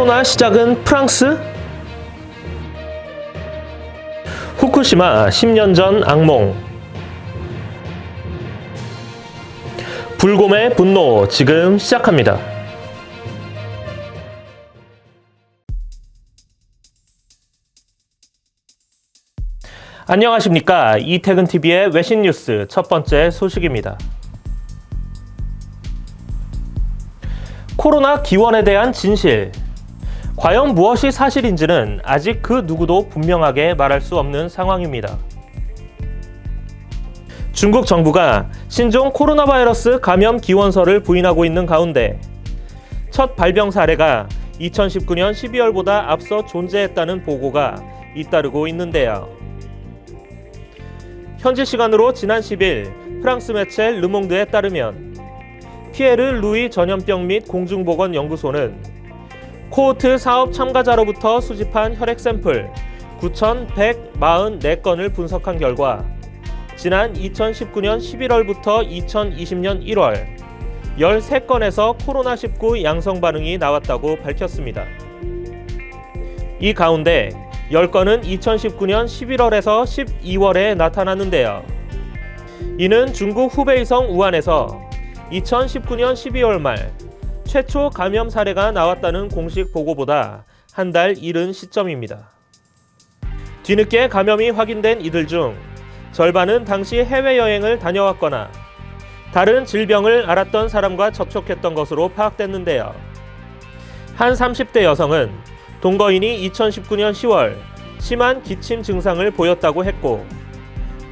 코로나 시작은 프랑스? 후쿠시마 10년 전 악몽. 불곰의 분노 지금 시작합니다. 안녕하십니까. 이태근TV의 외신뉴스 첫 번째 소식입니다. 코로나 기원에 대한 진실. 과연 무엇이 사실인지는 아직 그 누구도 분명하게 말할 수 없는 상황입니다. 중국 정부가 신종 코로나 바이러스 감염 기원서를 부인하고 있는 가운데 첫 발병 사례가 2019년 12월보다 앞서 존재했다는 보고가 잇따르고 있는데요. 현지 시간으로 지난 10일 프랑스 매체 르몽드에 따르면 피에르 루이 전염병 및 공중보건연구소는 코호트 사업 참가자로부터 수집한 혈액 샘플 9,144건을 분석한 결과 지난 2019년 11월부터 2020년 1월 13건에서 코로나19 양성 반응이 나왔다고 밝혔습니다. 이 가운데 10건은 2019년 11월에서 12월에 나타났는데요. 이는 중국 후베이성 우한에서 2019년 12월 말 최초 감염 사례가 나왔다는 공식 보고보다 한 달 이른 시점입니다. 뒤늦게 감염이 확인된 이들 중 절반은 당시 해외여행을 다녀왔거나 다른 질병을 앓았던 사람과 접촉했던 것으로 파악됐는데요. 한 30대 여성은 동거인이 2019년 10월 심한 기침 증상을 보였다고 했고,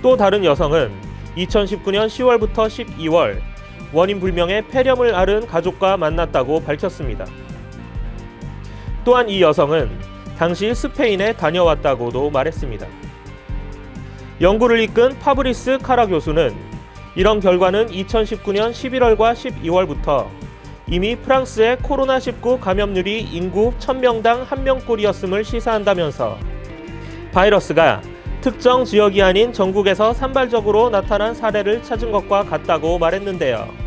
또 다른 여성은 2019년 10월부터 12월 원인 불명의 폐렴을 앓은 가족과 만났다고 밝혔습니다. 또한 이 여성은 당시 스페인에 다녀왔다고도 말했습니다. 연구를 이끈 파브리스 카라 교수는 이런 결과는 2019년 11월과 12월부터 이미 프랑스의 코로나19 감염률이 인구 1000명당 1명꼴이었음을 시사한다면서 바이러스가 특정 지역이 아닌 전국에서 산발적으로 나타난 사례를 찾은 것과 같다고 말했는데요.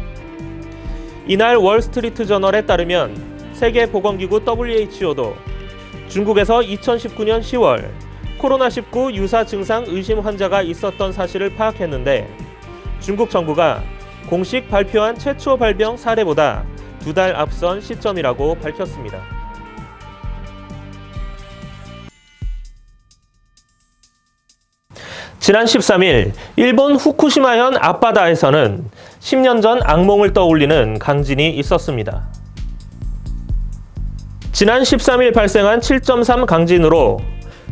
이날 월스트리트 저널에 따르면 세계보건기구 WHO도 중국에서 2019년 10월 코로나19 유사 증상 의심 환자가 있었던 사실을 파악했는데 중국 정부가 공식 발표한 최초 발병 사례보다 2달 앞선 시점이라고 밝혔습니다. 지난 13일 일본 후쿠시마현 앞바다에서는 10년 전 악몽을 떠올리는 강진이 있었습니다. 지난 13일 발생한 7.3 강진으로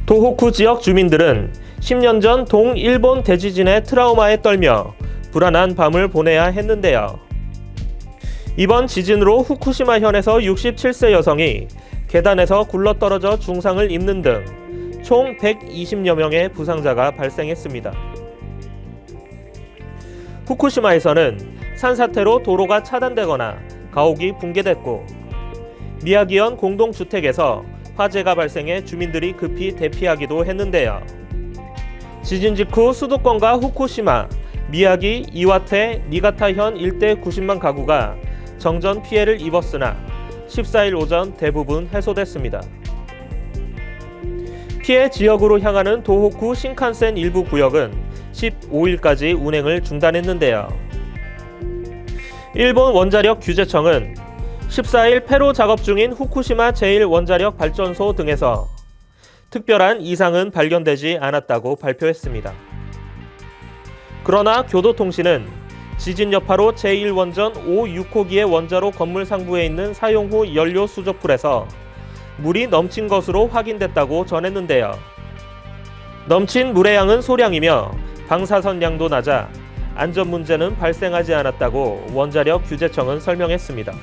도호쿠 지역 주민들은 10년 전 동일본 대지진의 트라우마에 떨며 불안한 밤을 보내야 했는데요. 이번 지진으로 후쿠시마현에서 67세 여성이 계단에서 굴러떨어져 중상을 입는 등 총 120여 명의 부상자가 발생했습니다. 후쿠시마에서는 산사태로 도로가 차단되거나 가옥이 붕괴됐고, 미야기현 공동주택에서 화재가 발생해 주민들이 급히 대피하기도 했는데요. 지진 직후 수도권과 후쿠시마, 미야기, 이와테, 니가타현 일대 90만 가구가 정전 피해를 입었으나 14일 오전 대부분 해소됐습니다. 피해 지역으로 향하는 도호쿠 신칸센 일부 구역은 15일까지 운행을 중단했는데요. 일본 원자력 규제청은 14일 폐로 작업 중인 후쿠시마 제1원자력 발전소 등에서 특별한 이상은 발견되지 않았다고 발표했습니다. 그러나 교도통신은 지진 여파로 제1원전 5, 6호기의 원자로 건물 상부에 있는 사용 후 연료 수조풀에서 물이 넘친 것으로 확인됐다고 전했는데요. 넘친 물의 양은 소량이며 방사선량도 낮아 안전 문제는 발생하지 않았다고 원자력 규제청은 설명했습니다.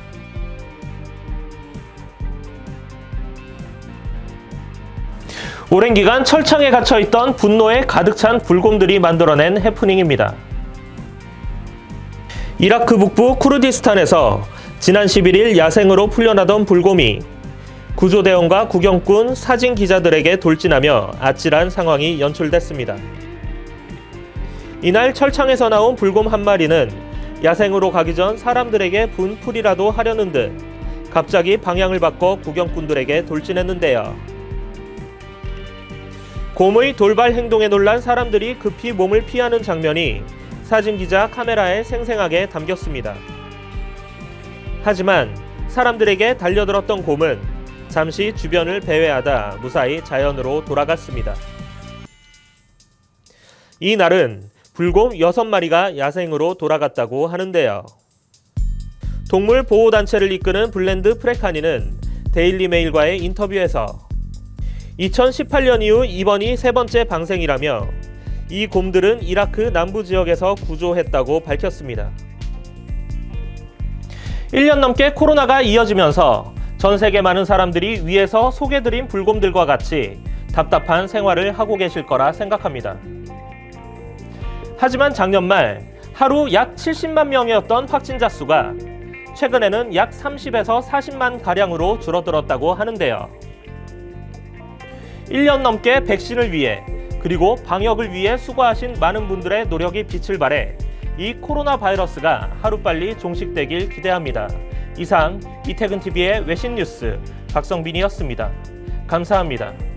오랜 기간 철창에 갇혀있던 분노에 가득 찬 불곰들이 만들어낸 해프닝입니다. 이라크 북부 쿠르디스탄에서 지난 11일 야생으로 풀려나던 불곰이 구조대원과 구경꾼, 사진 기자들에게 돌진하며 아찔한 상황이 연출됐습니다. 이날 철창에서 나온 불곰 한 마리는 야생으로 가기 전 사람들에게 분풀이라도 하려는 듯 갑자기 방향을 바꿔 구경꾼들에게 돌진했는데요. 곰의 돌발 행동에 놀란 사람들이 급히 몸을 피하는 장면이 사진기자 카메라에 생생하게 담겼습니다. 하지만 사람들에게 달려들었던 곰은 잠시 주변을 배회하다 무사히 자연으로 돌아갔습니다. 이 날은 불곰 6마리가 야생으로 돌아갔다고 하는데요. 동물 보호단체를 이끄는 블랜드 프레카니는 데일리메일과의 인터뷰에서 2018년 이후 이번이 세 번째 방생이라며 이 곰들은 이라크 남부 지역에서 구조했다고 밝혔습니다. 1년 넘게 코로나가 이어지면서 전 세계 많은 사람들이 위에서 소개드린 불곰들과 같이 답답한 생활을 하고 계실 거라 생각합니다. 하지만 작년 말 하루 약 70만 명이었던 확진자 수가 최근에는 약 30에서 40만 가량으로 줄어들었다고 하는데요. 1년 넘게 백신을 위해 그리고 방역을 위해 수고하신 많은 분들의 노력이 빛을 발해 이 코로나 바이러스가 하루빨리 종식되길 기대합니다. 이상 이태근TV의 외신 뉴스 박성빈이었습니다. 감사합니다.